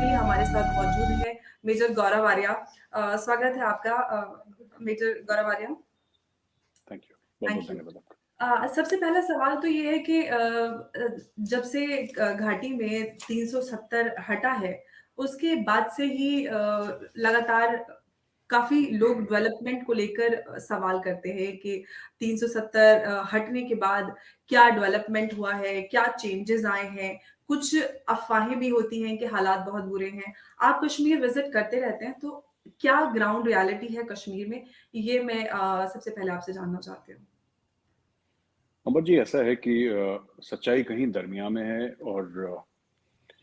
के लिए हमारे साथ मौजूद है मेजर गौरव आर्या। स्वागत है आपका major Gaurav Arya. Thank you, बहुत बहुत थैंक यू। धन्यवाद आपका। सबसे पहला सवाल तो ये है कि जब से घाटी में 370 हटा है, उसके बाद से ही लगातार काफ़ी लोग डेवलपमेंट को लेकर सवाल करते हैं कि 370 हटने के बाद क्या डेवलपमेंट हुआ है, क्या चेंजेज़ आए हैं? कुछ अफ़वाहें भी होती हैं कि हालात बहुत बुरे हैं। आप कश्मीर विज़िट करते रहते हैं, तो क्या ग्राउंड रियलिटी है कश्मीर में? ये मैं सबसे पहले आपसे जानना चाहती हूँ। अमर जी, ऐसा है कि सच्चाई कहीं दरमियान में है और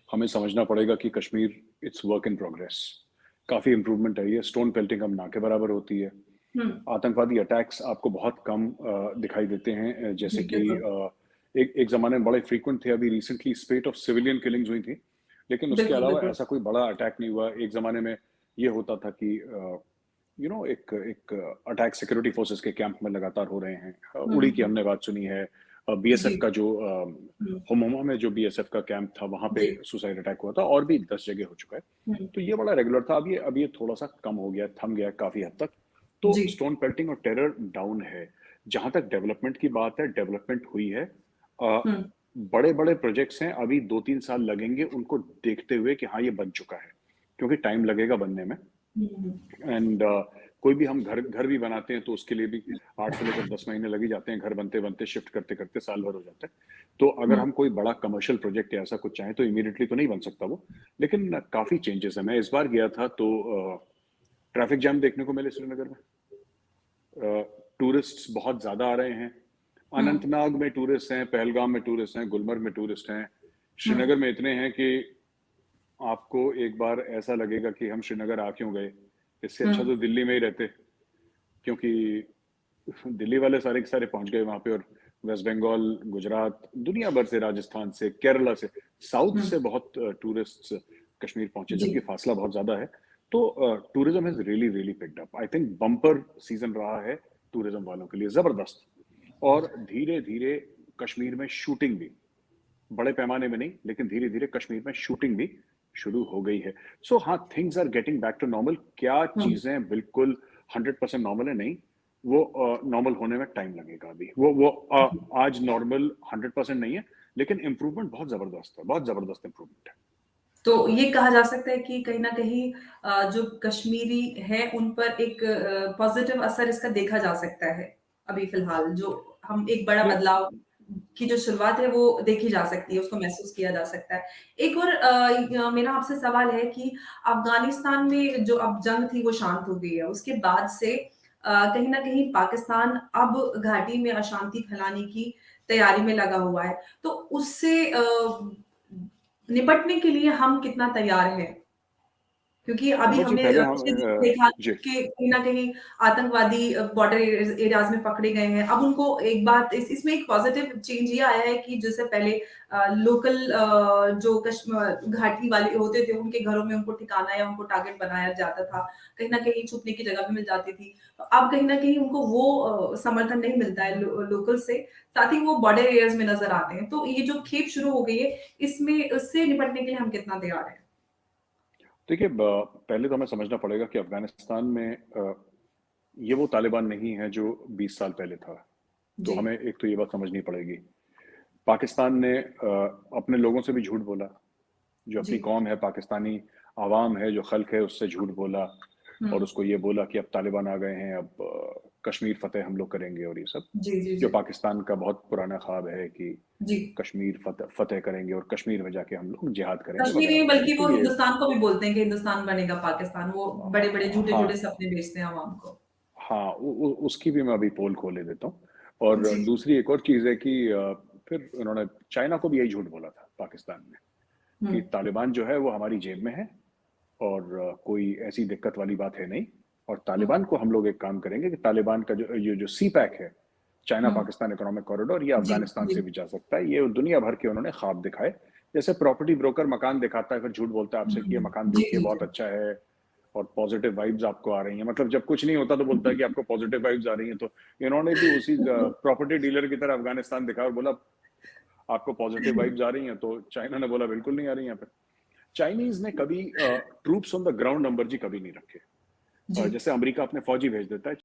हमें समझना पड़ेगा कि Kashmir it's work in progress. काफ़ी इम्प्रूवमेंट आई है, स्टोन पेल्टिंग अब ना के बराबर होती है। हुँ। आतंकवादी अटैक्स आपको बहुत कम दिखाई देते हैं, जैसे जी, कि बिल्कुल। एक ज़माने में बड़े फ्रीक्वेंट थे, अभी रिसेंटली स्पेट ऑफ सिविलियन किलिंग्स हुई थी, लेकिन उसके बिल्कुल, अलावा बिल्कुल। ऐसा कोई बड़ा अटैक नहीं हुआ। एक ज़माने में ये होता था कि एक एक अटैक सिक्योरिटी फोर्सेस के कैंप में लगातार हो रहे हैं। हुँ, उड़ी की हुँ। हमने बात सुनी है। बीएसएफ जी। का जो हुँ। होमोमा में जो बीएसएफ का कैंप था, वहाँ पे जी। सुसाइड अटैक हुआ था और भी 10 जगह हो चुका है। हुँ। तो ये बड़ा रेगुलर था। अब ये थोड़ा-सा कम हो गया, थम गया है काफ़ी हद तक। तो जी। स्टोन पेल्टिंग और टेरर डाउन है। जहाँ तक डेवलपमेंट की बात है, डेवलपमेंट हुई है। अ, हुँ। बड़े-बड़े प्रोजेक्ट्स हैं, अभी 2-3 साल लगेंगे उनको देखते हुए कि हाँ, ये बन चुका है, क्योंकि टाइम लगेगा बनने में। हुँ, हुँ। एंड कोई भी हम घर घर भी बनाते हैं तो उसके लिए भी 8 से लेकर 10 महीने लग ही जाते हैं, घर बनते-बनते, शिफ्ट करते-करते साल भर हो जाता है। तो अगर हुँ। हम कोई बड़ा कमर्शियल प्रोजेक्ट या ऐसा कुछ चाहें तो इमीडिएटली तो नहीं बन सकता वो, लेकिन काफ़ी चेंजेस हैं। मैं इस बार गया था तो ट्रैफिक जैम देखने को मिले श्रीनगर में। टूरिस्ट्स बहुत ज़्यादा आ रहे हैं। हुँ। अनंतनाग में टूरिस्ट हैं, पहलगाम में टूरिस्ट हैं, गुलमर्ग में टूरिस्ट हैं। हुँ। श्रीनगर में इतने हैं कि आपको एक बार ऐसा लगेगा कि हम श्रीनगर आ क्यों गए? इससे हुँ। अच्छा तो दिल्ली में ही रहते, क्योंकि दिल्ली वाले सारे के सारे पहुंच गए वहां पे। और वेस्ट बंगाल, गुजरात, दुनिया भर से, राजस्थान से, केरला से, साउथ हुँ। से बहुत टूरिस्ट कश्मीर पहुंचे, जी। जबकि फासला बहुत ज्यादा है। तो tourism has really really picked up. I think bumper season रहा है टूरिज्म वालों के लिए, जबरदस्त। और धीरे धीरे कश्मीर में शूटिंग भी, बड़े पैमाने में नहीं, लेकिन धीरे धीरे कश्मीर में शूटिंग भी शुरू हो गई है। सो हाँ, things are getting back to normal. क्या हुँ। चीजें बिल्कुल 100% नॉर्मल है? नहीं, वो नॉर्मल होने में टाइम लगेगा अभी। वो आज नॉर्मल 100% नहीं है, लेकिन इम्प्रूवमेंट बहुत जबरदस्त है, बहुत जबरदस्त इम्प्रूवमेंट है। तो ये कहा जा सकता है कि कहीं न कहीं जो कश्मीरी हैं, उन पर एक पॉज़िटिव असर इसका देखा जा सकता है, अभी फ़िलहाल जो हम एक बड़ा या बदलाव की जो शुरुआत है, वो देखी जा सकती है, उसको महसूस किया जा सकता है। एक और मेरा आपसे सवाल है कि अफ़गानिस्तान में जो अब जंग थी, वो शांत हो गई है। उसके बाद से कहीं न कहीं पाकिस्तान अब घाटी में अशांति फैलाने की तैयारी में लगा हुआ है। तो उससे निपटने के लिए हम कितना तैयार हैं? क्योंकि अभी अमर जी, हमने पहले हम पिछले दिनों देखा जी। कि कहीं न कहीं आतंकवादी बॉर्डर एरियाज़ में पकड़े गए हैं। अब उनको एक बात इसमें एक पॉज़िटिव चेंज ये आया है कि जैसे पहले लोकल जो घाटी वाले होते थे, उनके घरों में उनको ठिकाना या उनको टारगेट बनाया जाता था। कहीं न कहीं छुपने की जगह भी मिल जाती थी। तो अब कहीं न कहीं उनको वो समर्थन नहीं मिलता है लोकल से, साथ ही वो बॉर्डर एरियाज़ में नज़र आते हैं। तो ये जो खेप शुरू हो गई है, इसमें उससे निपटने के लिए हम कितना तैयार हैं? देखिए, पहले तो हमें समझना पड़ेगा कि अफगानिस्तान में ये वो तालिबान नहीं है जो 20 साल पहले था। तो जी। हमें एक तो ये बात समझनी पड़ेगी। पाकिस्तान ने अपने लोगों से भी झूठ बोला। जो जी। अपनी कौम है, पाकिस्तानी आवाम है, जो खल्क है, उससे झूठ बोला हुँ। और उसको ये बोला कि अब तालिबान आ गए हैं, अब कश्मीर फतेह हम लोग करेंगे और ये सब। जी, जी, जो जी। पाकिस्तान का बहुत पुराना ख्वाब है कि जी। कश्मीर फतेह करेंगे और कश्मीर में जाके हम लोग जिहाद करेंगे कश्मीर वगैरह नहीं वगैरह। बल्कि तो वो ये हिंदुस्तान को भी बोलते हैं कि हिंदुस्तान बनेगा पाकिस्तान। वो बड़े-बड़े झूठे-झूठे हाँ, सपने बेचते हैं आवाम को। हाँ, उसकी भी मैं अभी पोल खोले देता हूँ। और जी। दूसरी एक और चीज़ है कि फिर उन्होंने चाइना को भी यही झूठ बोला था पाकिस्तान में, हुँ। कि तालिबान जो है वो हमारी जेब में है और कोई ऐसी दिक्कत वाली बात है नहीं। और हुँ। तालिबान को हम लोग एक काम करेंगे कि तालिबान का जो सी पैक है, चाइना हुँ। पाकिस्तान इकोनॉमिक कॉरिडोर, ये जी, अफगानिस्तान जी। से भी जा सकता है। ये दुनिया भर के उन्होंने ख्वाब दिखाए। जैसे प्रॉपर्टी ब्रोकर मकान दिखाता है, फिर झूठ बोलता है हुँ, आपसे कि ये हुँ। मकान जी, देखिए जी, बहुत जी। अच्छा है और पॉजिटिव वाइब्स आपको आ रही हैं। मतलब जब कुछ नहीं होता तो बोलता है कि आपको पॉजिटिव वाइब्स आ रही हैं। तो इन्होंने भी उसी प्रॉपर्टी डीलर की तरह अफगानिस्तान दिखा और बोला आपको पॉजिटिव वाइब्स आ रही हैं। तो चाइना ने बोला बिल्कुल नहीं आ रही यहाँ पे। चाइनीज ने कभी troops on the ground number जी कभी नहीं रखे। जी। जैसे अमेरिका अपने फौजी भेज देता है,